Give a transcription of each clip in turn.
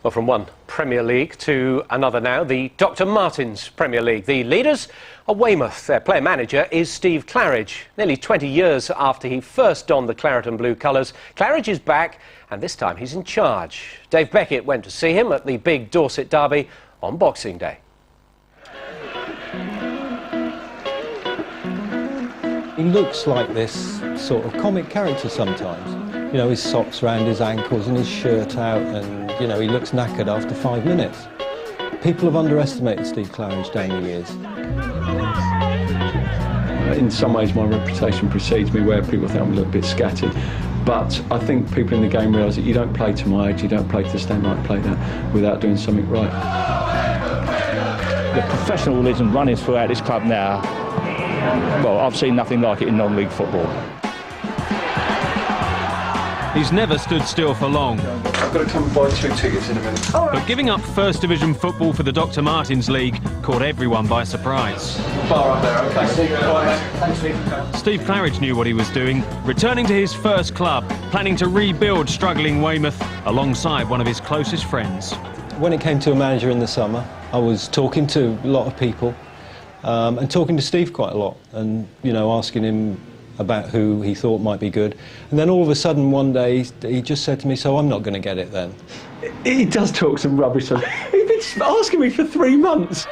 Well, from one Premier League to another now, the Dr. Martins Premier League. The leaders are Weymouth. Their player-manager is Steve Claridge. Nearly 20 years after he first donned the claret and blue colours, Claridge is back, and this time he's in charge. Dave Beckett went to see him at the big Dorset derby on Boxing Day. He looks like this sort of comic character sometimes. You know, his socks round his ankles and his shirt out, and, you know, he looks knackered after 5 minutes. People have underestimated Steve Claridge down the years. In some ways, my reputation precedes me, where people think I'm a little bit scattered. But I think people in the game realise that you don't play to my age, you don't play to stand right, play that without doing something right. The professionalism running throughout this club now, well, I've seen nothing like it in non-league football. He's never stood still for long. I've got to come and buy 2 tickets in a minute. But giving up First Division football for the Dr. Martins League caught everyone by surprise. Bar up there, OK. Thanks, Steve. Steve Claridge knew what he was doing, returning to his first club, planning to rebuild struggling Weymouth alongside one of his closest friends. When it came to a manager in the summer, I was talking to a lot of people and talking to Steve quite a lot, and, you know, asking him about who he thought might be good. And then all of a sudden one day he just said to me, "So I'm not going to get it then." He does talk some rubbish. He's been asking me for 3 months.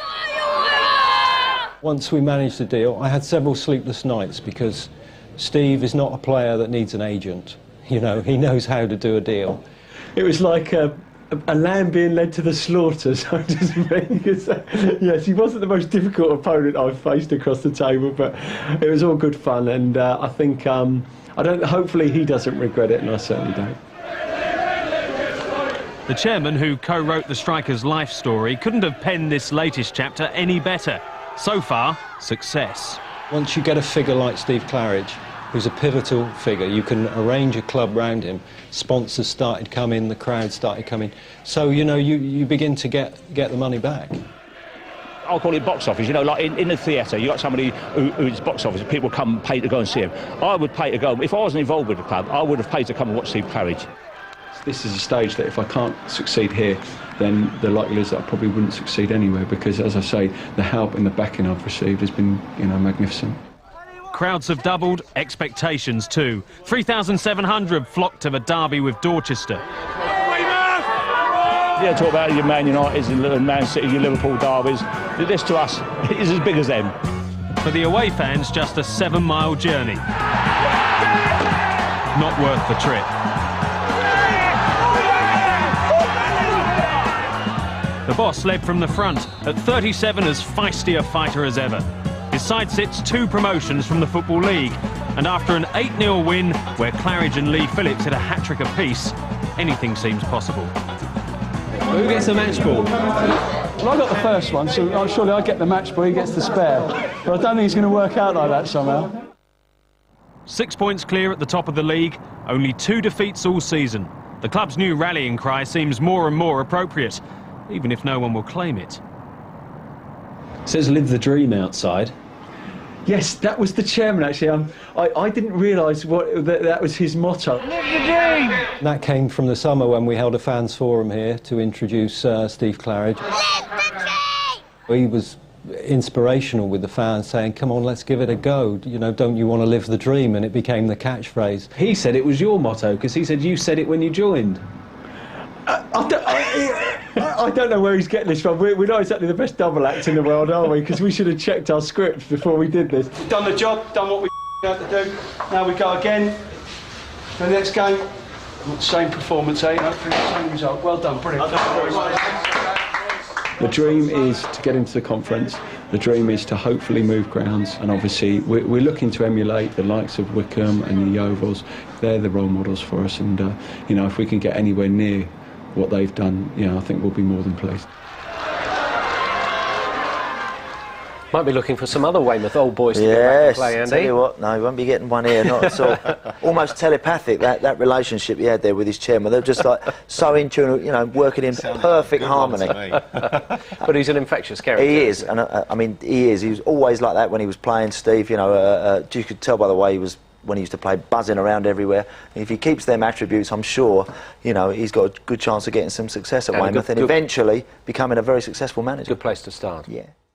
Once we managed the deal, I had several sleepless nights, because Steve is not a player that needs an agent. You know, he knows how to do a deal. It was like a lamb being led to the slaughter, so to speak. Yes, he wasn't the most difficult opponent I've faced across the table, but it was all good fun, and I think, hopefully he doesn't regret it, and I certainly don't. The chairman, who co-wrote the striker's life story, couldn't have penned this latest chapter any better. So far, success. Once you get a figure like Steve Claridge, who's a pivotal figure, you can arrange a club round him. Sponsors started coming, the crowd started coming. So, you know, you begin to get the money back. I'll call it box office, you know, like in the theatre, you've got somebody who's box office, and people come pay to go and see him. I would pay to go. If I wasn't involved with the club, I would have paid to come and watch Steve Claridge. This is a stage that if I can't succeed here, then the likelihood is that I probably wouldn't succeed anywhere, because, as I say, the help and the backing I've received has been, you know, magnificent. Crowds have doubled, expectations too. 3,700 flocked to the derby with Dorchester. Yeah, talk about your Man Uniteds and Man City, your Liverpool derbies. This to us is as big as them. For the away fans, just a 7-mile journey. Not worth the trip. The boss led from the front, at 37 as feisty a fighter as ever. His side sits 2 promotions from the Football League, and after an 8-0 win, where Claridge and Lee Phillips hit a hat-trick apiece, anything seems possible. Who gets the match ball? Well, I got the first one, so surely I get the match ball, he gets the spare. But I don't think it's going to work out like that somehow. 6 points clear at the top of the league, only 2 defeats all season. The club's new rallying cry seems more and more appropriate, even if no one will claim it. It says "Live the dream" outside. Yes, that was the chairman, actually. I didn't realise that was his motto. And that came from the summer when we held a fans forum here to introduce Steve Claridge. He was inspirational with the fans, saying, "Come on, let's give it a go. You know, don't you want to live the dream?" And it became the catchphrase. He said it was your motto, because he said you said it when you joined. I don't know where he's getting this from. We're not exactly the best double act in the world, are we? Because we should have checked our scripts before we did this. We've done the job, done what we had to do. Now we go again. The next game, same performance, hopefully the same result. Well done, brilliant. The dream is to get into the conference. The dream is to hopefully move grounds, and obviously we're looking to emulate the likes of Wickham and the Yeovils. They're the role models for us, and you know, if we can get anywhere near what they've done, you know, I think we'll be more than pleased. Might be looking for some other Weymouth old boys to get back and play, Andy. Tell you what, no, he won't be getting one here, not at all. Almost telepathic, that relationship he had there with his chairman. They're just like so in tune, you know, working in perfect harmony. But he's an infectious character. He is, and I mean, he is. He was always like that when he was playing, Steve. You know, you could tell by the way he was when he used to play, buzzing around everywhere. If he keeps them attributes, I'm sure, you know, he's got a good chance of getting some success at Weymouth and eventually becoming a very successful manager. Good place to start. Yeah.